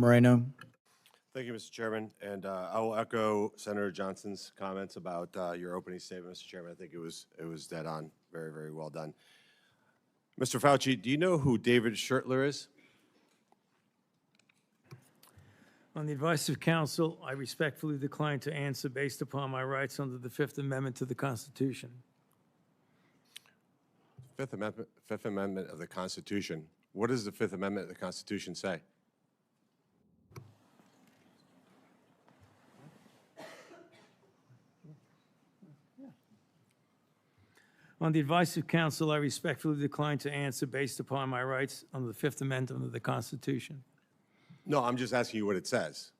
Moreno. Thank you, Mr. Chairman. And I will echo Senator Johnson's comments about your opening statement, Mr. Chairman. I think it was dead on. Very, very well done. Mr. Fauci, do you know who David Schertler is? On the advice of counsel, I respectfully decline to answer based upon my rights under the Fifth Amendment to the Constitution. Fifth Amendment of the Constitution. What does the Fifth Amendment of the Constitution say? On the advice of counsel, I respectfully decline to answer based upon my rights under the Fifth Amendment of the Constitution. No, I'm just asking you what it says.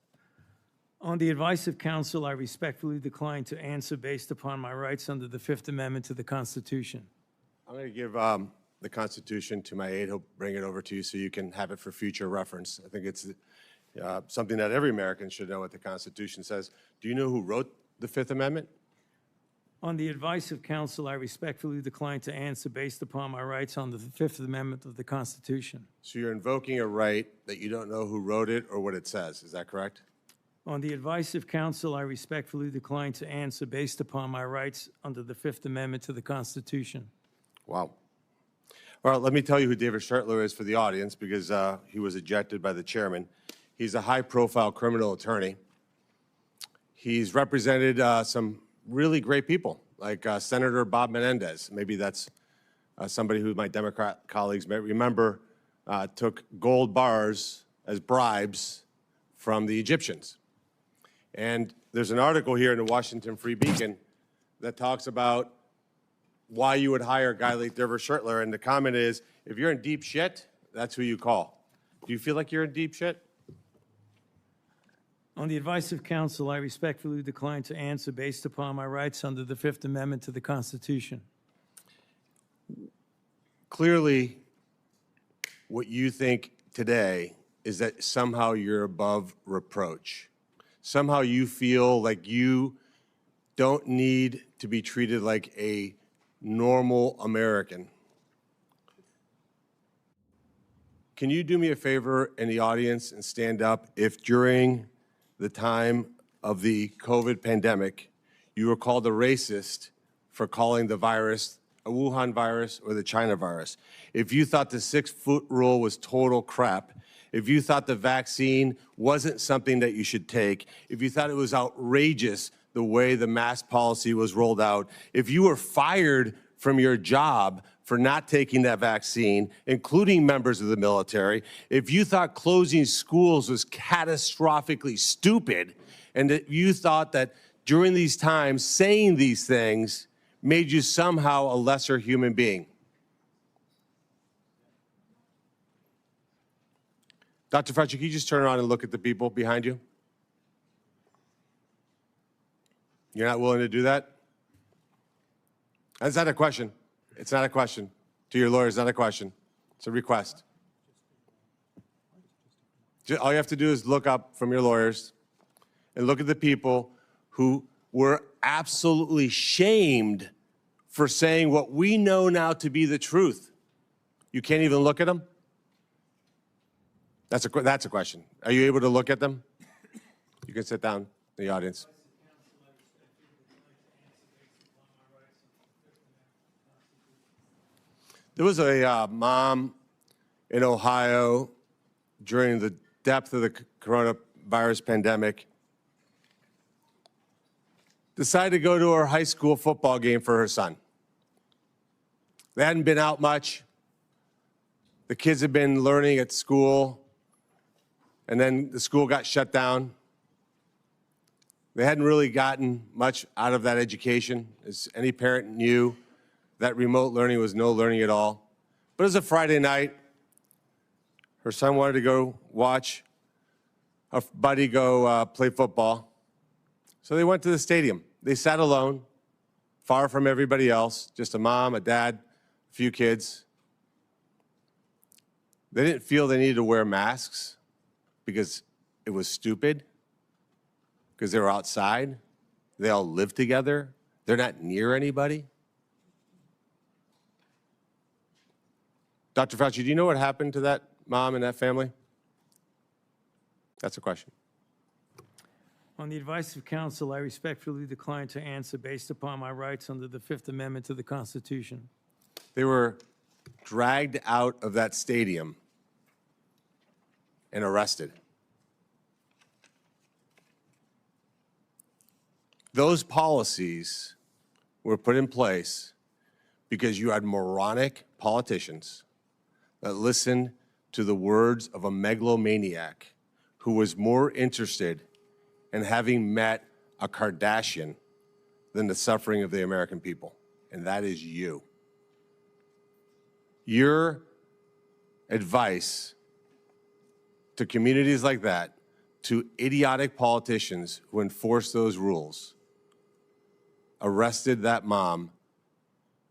On the advice of counsel, I respectfully decline to answer based upon my rights under the Fifth Amendment to the Constitution. I'm going to give the Constitution to my aide. He'll bring it over to you so you can have it for future reference. I think it's something that every American should know what the Constitution says. Do you know who wrote the Fifth Amendment? On the advice of counsel, I respectfully decline to answer based upon my rights under the Fifth Amendment of the Constitution. So you're invoking a right that you don't know who wrote it or what it says. Is that correct? On the advice of counsel, I respectfully decline to answer based upon my rights under the Fifth Amendment to the Constitution. Wow. All right, let me tell you who David Schertler is for the audience because he was ejected by the chairman. He's a high-profile criminal attorney. He's represented some really great people, like Senator Bob Menendez. Maybe that's somebody who my Democrat colleagues may remember took gold bars as bribes from the Egyptians. And there's an article here in the Washington Free Beacon that talks about why you would hire a guy like David Schertler. And the comment is, if you're in deep shit, that's who you call. Do you feel like you're in deep shit? On the advice of counsel, I respectfully decline to answer based upon my rights under the Fifth Amendment to the Constitution. Clearly, what you think today is that somehow you're above reproach. Somehow you feel like you don't need to be treated like a normal American. Can you do me a favor in the audience and stand up if during the time of the COVID pandemic, you were called a racist for calling the virus a Wuhan virus or the China virus? If you thought the 6-foot rule was total crap, if you thought the vaccine wasn't something that you should take, if you thought it was outrageous the way the mask policy was rolled out, if you were fired from your job for not taking that vaccine, including members of the military, if you thought closing schools was catastrophically stupid, and that you thought that during these times saying these things made you somehow a lesser human being. Dr. Fauci, can you just turn around and look at the people behind you? You're not willing to do that? That's not a question. It's not a question. To your lawyers, not a question. It's a request. All you have to do is look up from your lawyers and look at the people who were absolutely shamed for saying what we know now to be the truth. You can't even look at them? That's a question. Are you able to look at them? You can sit down in the audience. There was a mom in Ohio during the depth of the coronavirus pandemic, decided to go to her high school football game for her son. They hadn't been out much. The kids had been learning at school, and then the school got shut down. They hadn't really gotten much out of that education, as any parent knew. That remote learning was no learning at all. But it was a Friday night. Her son wanted to go watch a buddy go play football. So they went to the stadium. They sat alone, far from everybody else, just a mom, a dad, a few kids. They didn't feel they needed to wear masks because it was stupid, because they were outside. They all live together. They're not near anybody. Dr. Fauci, do you know what happened to that mom and that family? That's a question. On the advice of counsel, I respectfully decline to answer based upon my rights under the Fifth Amendment to the Constitution. They were dragged out of that stadium and arrested. Those policies were put in place because you had moronic politicians that listened to the words of a megalomaniac who was more interested in having met a Kardashian than the suffering of the American people, and that is you. Your advice to communities like that, to idiotic politicians who enforce those rules, arrested that mom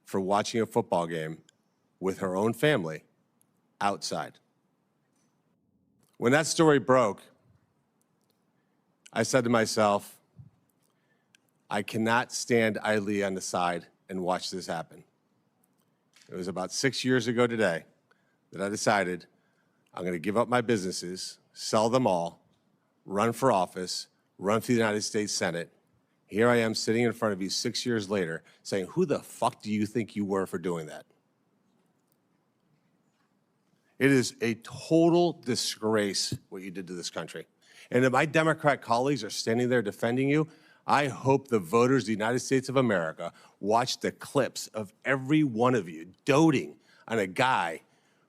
for watching a football game with her own family outside. When that story broke, I said to myself, I cannot stand idly on the side and watch this happen. It was about 6 years ago today that I decided I'm going to give up my businesses, sell them all, run for office, run for the United States Senate. Here I am sitting in front of you 6 years later saying, who the fuck do you think you were for doing that? It is a total disgrace what you did to this country. And if my Democrat colleagues are standing there defending you, I hope the voters of the United States of America watch the clips of every one of you doting on a guy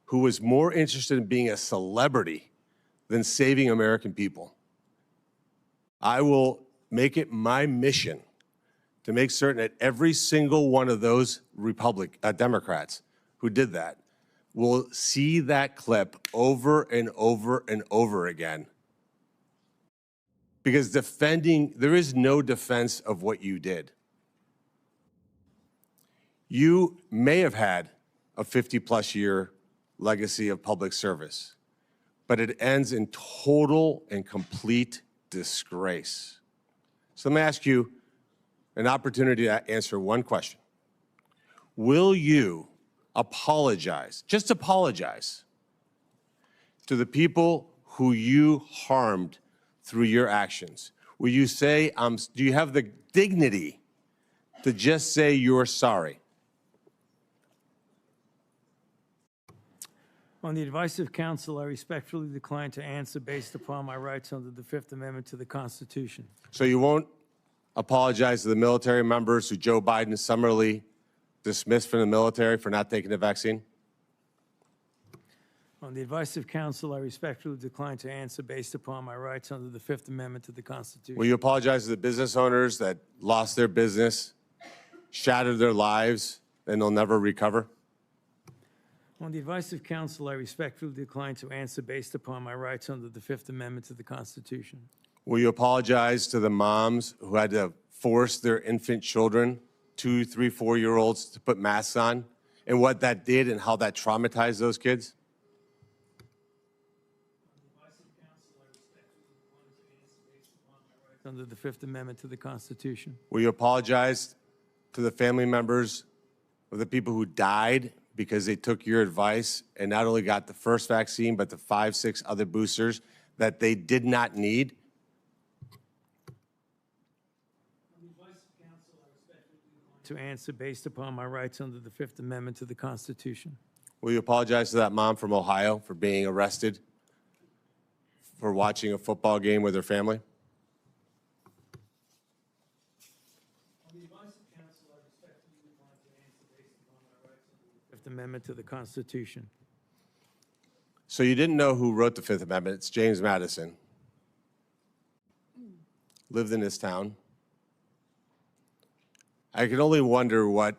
who was more interested in being a celebrity than saving American people. I will make it my mission to make certain that every single one of those Democrats who did that will see that clip over and over and over again. Because there is no defense of what you did. You may have had a 50-plus year legacy of public service, but it ends in total and complete disgrace. So let me ask you an opportunity to answer one question. Will you apologize, just apologize, to the people who you harmed through your actions? Will you say, do you have the dignity to just say you're sorry? On the advice of counsel, I respectfully decline to answer based upon my rights under the Fifth Amendment to the Constitution. So you won't apologize to the military members who Joe Biden summarily dismissed from the military for not taking the vaccine? On the advice of counsel, I respectfully decline to answer based upon my rights under the Fifth Amendment to the Constitution. Will you apologize to the business owners that lost their business, shattered their lives, and they'll never recover? On the advice of counsel, I respectfully decline to answer based upon my rights under the Fifth Amendment to the Constitution. Will you apologize to the moms who had to force their infant children, 2, 3, 4-year-olds, to put masks on, and what that did and how that traumatized those kids? Under the Fifth Amendment to the Constitution. Will you apologize to the family members of the people who died because they took your advice and not only got the first vaccine, but the 5, 6 other boosters that they did not need? To answer based upon my rights under the Fifth Amendment to the Constitution. Will you apologize to that mom from Ohio for being arrested for watching a football game with her family? Fifth Amendment to the Constitution. So you didn't know who wrote the Fifth Amendment. It's James Madison. Lived in this town. I can only wonder what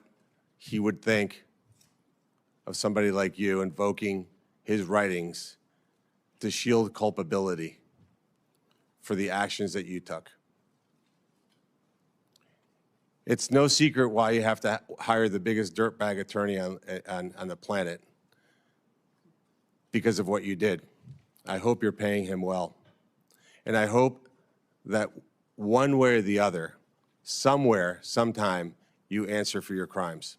he would think of somebody like you invoking his writings to shield culpability for the actions that you took. It's no secret why you have to hire the biggest dirtbag attorney on the planet, because of what you did. I hope you're paying him well. And I hope that one way or the other, somewhere, sometime, you answer for your crimes.